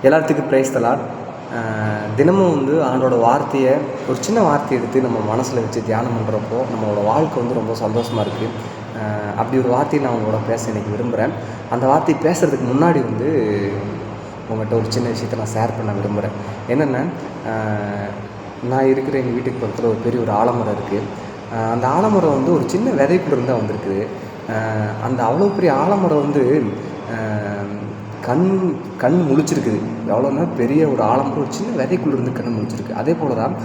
எல்லாத்துக்கும் price the Lord. தினமும் ஆண்டோட வார்த்தையை ஒரு சின்ன வார்த்தையை எடுத்து நம்ம மனசில் வச்சு தியானம் பண்ணுறப்போ நம்மளோட வாழ்க்கை ரொம்ப சந்தோஷமாக இருக்குது. அப்படி ஒரு வார்த்தையை நான் உங்களோட பேச இன்றைக்கி விரும்புகிறேன். அந்த வார்த்தையை பேசுகிறதுக்கு முன்னாடி உங்கள்கிட்ட ஒரு சின்ன விஷயத்தை நான் ஷேர் பண்ண விரும்புகிறேன். என்னென்னா, நான் இருக்கிற எங்கள் வீட்டுக்கு பக்கத்தில் ஒரு பெரிய ஒரு ஆலமரம் இருக்குது. அந்த ஆலமரம் ஒரு சின்ன விதைக்குள்ள இருந்தால் வந்திருக்குது. அந்த அவ்வளோ பெரிய ஆலமரம் கண் முழிச்சிருக்குது. எவ்வளோன்னா பெரிய ஒரு ஆலமரம் ஒரு சின்ன விதைக்குள்ளேருந்து கண் முழிச்சிருக்கு. அதே போல் தான்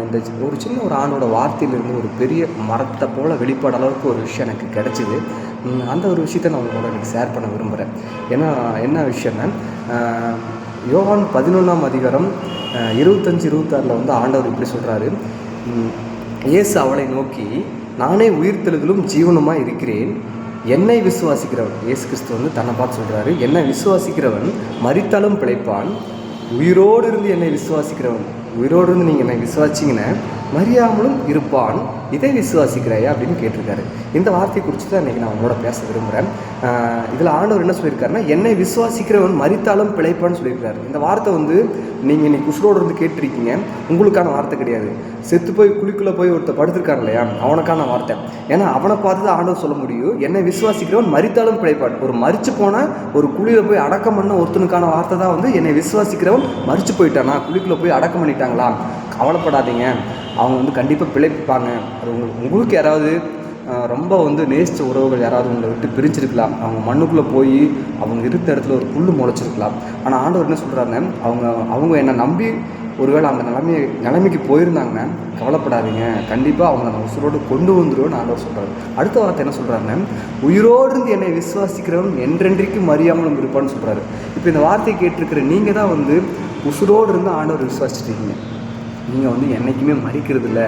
இந்த ஒரு சின்ன ஒரு ஆண்டோட வார்த்தையிலேருந்து ஒரு பெரிய மரத்தை போல் வெளிப்பாடு அளவுக்கு ஒரு விஷயம் எனக்கு கிடச்சிது. அந்த ஒரு விஷயத்தை நான் உங்களோட எனக்கு ஷேர் பண்ண விரும்புகிறேன். ஏன்னா என்ன விஷயம்னா, யோவான் 11ஆம் அதிகாரம் 25-26 ஆண்டவர் இப்படி சொல்கிறாரு. இயேசு அவளை நோக்கி, நானே உயிர்த்தெழுதலும் ஜீவனுமாக இருக்கிறேன். என்னை விசுவாசிக்கிறவன், இயேசு கிறிஸ்து தன்னை பார்த்து சொல்கிறாரு, என்னை விசுவாசிக்கிறவன் மரித்தாலும் பிழைப்பான். உயிரோடு இருந்து என்னை விசுவாசிக்கிறவன், உயிரோடு இருந்து நீங்கள் என்னை விசுவாசிங்கன்னா மரியாமலும் இருப்பான். இதை விசுவாசிக்கிறாயா அப்படின்னு கேட்டிருக்காரு. இந்த வார்த்தையை குறித்து தான் இன்றைக்கி நான் உங்களோட பேச விரும்புகிறேன். இதில் ஆண்டவர் என்ன சொல்லியிருக்காருன்னா, என்னை விசுவாசிக்கிறவன் மரித்தாலும் பிழைப்பான்னு சொல்லியிருக்காரு. இந்த வார்த்தை நீங்கள் இன்றைக்கி உசுரோடு இருந்து கேட்டிருக்கீங்க. உங்களுக்கான வார்த்தை கிடையாது. செத்து போய் குழிக்குள்ளே போய் ஒருத்தர் படுத்திருக்கான் இல்லையா, அவனுக்கான வார்த்தை. ஏன்னா அவனை பார்த்து தான் ஆண்டவர் சொல்ல முடியும், என்னை விசுவாசிக்கிறவன் மரித்தாலும் பிழைப்பான். ஒரு மரித்து போன ஒரு குழியில் போய் அடக்கம் பண்ண ஒருத்தனுக்கான வார்த்தை தான் என்னை விசுவாசிக்கிறவன் மரித்து போயிட்டானா, குழிக்குள்ளே போய் அடக்கம் பண்ணிட்டாங்களா, கவலைப்படாதீங்க, அவங்க கண்டிப்பாக பிழைப்பாங்க. அது உங்களுக்கு யாராவது ரொம்ப நேசித்த உறவுகள் யாராவது உங்களை விட்டு பிரிஞ்சிருக்கலாம். அவங்க மண்ணுக்குள்ளே போய் அவங்க இருந்த இடத்துல ஒரு புல் முளைச்சிருக்கலாம். ஆனால் ஆண்டவர் என்ன சொல்கிறாங்க, அவங்க என்னை நம்பி ஒருவேளை அந்த நிலைமைக்கு போயிருந்தாங்கன்னா கவலைப்படாதீங்க, கண்டிப்பாக அவங்க நான் உசுரோடு கொண்டு வந்துடுவோன்னு ஆண்டவர் சொல்கிறாரு. அடுத்த வார்த்தை என்ன சொல்கிறாருன்னா, உயிரோடு இருந்து என்னை விசுவாசிக்கிறவன் என்றென்றைக்கும் மறியாமலும் இருப்பான்னு சொல்கிறாரு. இப்போ இந்த வார்த்தையை கேட்டிருக்கிற நீங்கள் தான் உசுரோடு இருந்து ஆண்டவர் விசுவாசிச்சிருக்கீங்க. நீங்கள் என்றைக்குமே மறிக்கிறது இல்லை,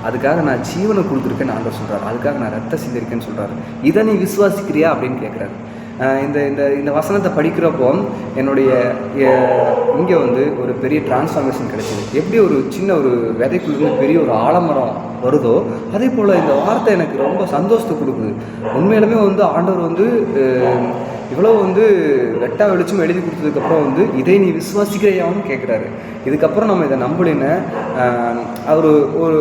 அதுக்காக நான் ஜீவனை கொடுத்துருக்கேன்னு ஆண்டவர் சொல்கிறார். அதுக்காக நான் ரத்தம் சிந்திருக்கேன்னு சொல்கிறாரு. இதை நீ விசுவாசிக்கிறியா அப்படின்னு கேட்குறாரு. இந்த வசனத்தை படிக்கிறப்போ என்னுடைய இங்கே ஒரு பெரிய டிரான்ஸ்ஃபார்மேஷன் கிடைச்சிது. எப்படி ஒரு சின்ன ஒரு விதைக்குள்ளேருந்து பெரிய ஒரு ஆலமரம் வருதோ, அதே போல் இந்த வார்த்தை எனக்கு ரொம்ப சந்தோஷத்தை கொடுக்குது. உண்மையிலுமே ஆண்டவர் இவ்வளோ வெட்டா வெளிச்சம் எழுதி கொடுத்ததுக்கப்புறம் இதை நீ விசுவாசிக்கிறையான்னு கேட்குறாரு. இதுக்கப்புறம் நம்ம இதை நம்பலின்னு ஒரு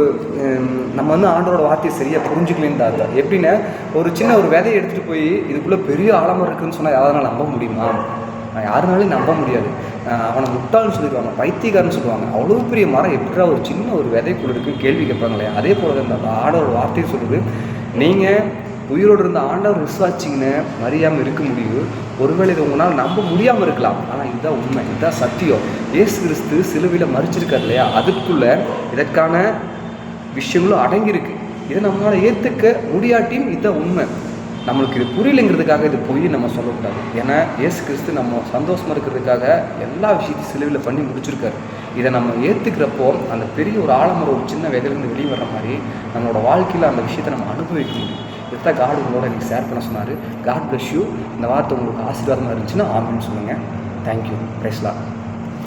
நம்ம ஆண்டவரோட வார்த்தையை சரியாக புரிஞ்சுக்கலன்னு தான். எப்படின்னா, ஒரு சின்ன ஒரு விதையை எடுத்துகிட்டு போய் இதுக்குள்ளே பெரிய ஆலமரம் இருக்குதுன்னு சொன்னால் யாராலும் நம்ப முடியுமா? யாருனாலையும் நம்ப முடியாது. அவனை முட்டாள்னு சொல்லிடுவாங்க, பைத்தியக்காரன்னு சொல்லுவாங்க. அவ்வளோ பெரிய மரம் எப்படியா ஒரு சின்ன ஒரு விதைக்குள்ள இருக்குது கேள்வி கேட்பாங்க இல்லையா? அதே போல தான் இந்த ஆண்டோட வார்த்தையை சொல்லுது, நீங்கள் உயிரோடு இருந்த ஆண்டவர் விசுவாசிங்கன்னு மறியாமல் இருக்க முடியும். ஒருவேளை இது உங்களால் நம்ப முடியாமல் இருக்கலாம், ஆனால் இதுதான் உண்மை, இதுதான் சத்தியம். இயேசு கிறிஸ்து சிலுவையில் மறிச்சிருக்கார் இல்லையா, அதுக்குள்ளே இதற்கான விஷயங்களும் அடங்கியிருக்கு. இதை நம்மளால் ஏற்றுக்க முடியாட்டியும் இதுதான் உண்மை. நம்மளுக்கு இது புரியலைங்கிறதுக்காக இது போய் நம்ம சொல்லக்கூடாது. ஏன்னா இயேசு கிறிஸ்து நம்ம சந்தோஷமாக இருக்கிறதுக்காக எல்லா விஷயத்தையும் சிலுவையில் பண்ணி முடிச்சிருக்காரு. இதை நம்ம ஏற்றுக்கிறப்போ அந்த பெரிய ஒரு ஆலமரம் ஒரு சின்ன விதையிலேருந்து வெளியே வர்ற மாதிரி நம்மளோட வாழ்க்கையில் அந்த விஷயத்தை நம்ம அனுபவிக்க முடியும். இதுதான் காட் உங்களோட எனக்கு ஷேர் பண்ண சொன்னார். God bless you. இந்த வார்த்தை உங்களுக்கு ஆசீர்வாதமாக இருந்துச்சுன்னா ஆமின்னு சொல்லுங்கள். தேங்க்யூ. Praise the Lord.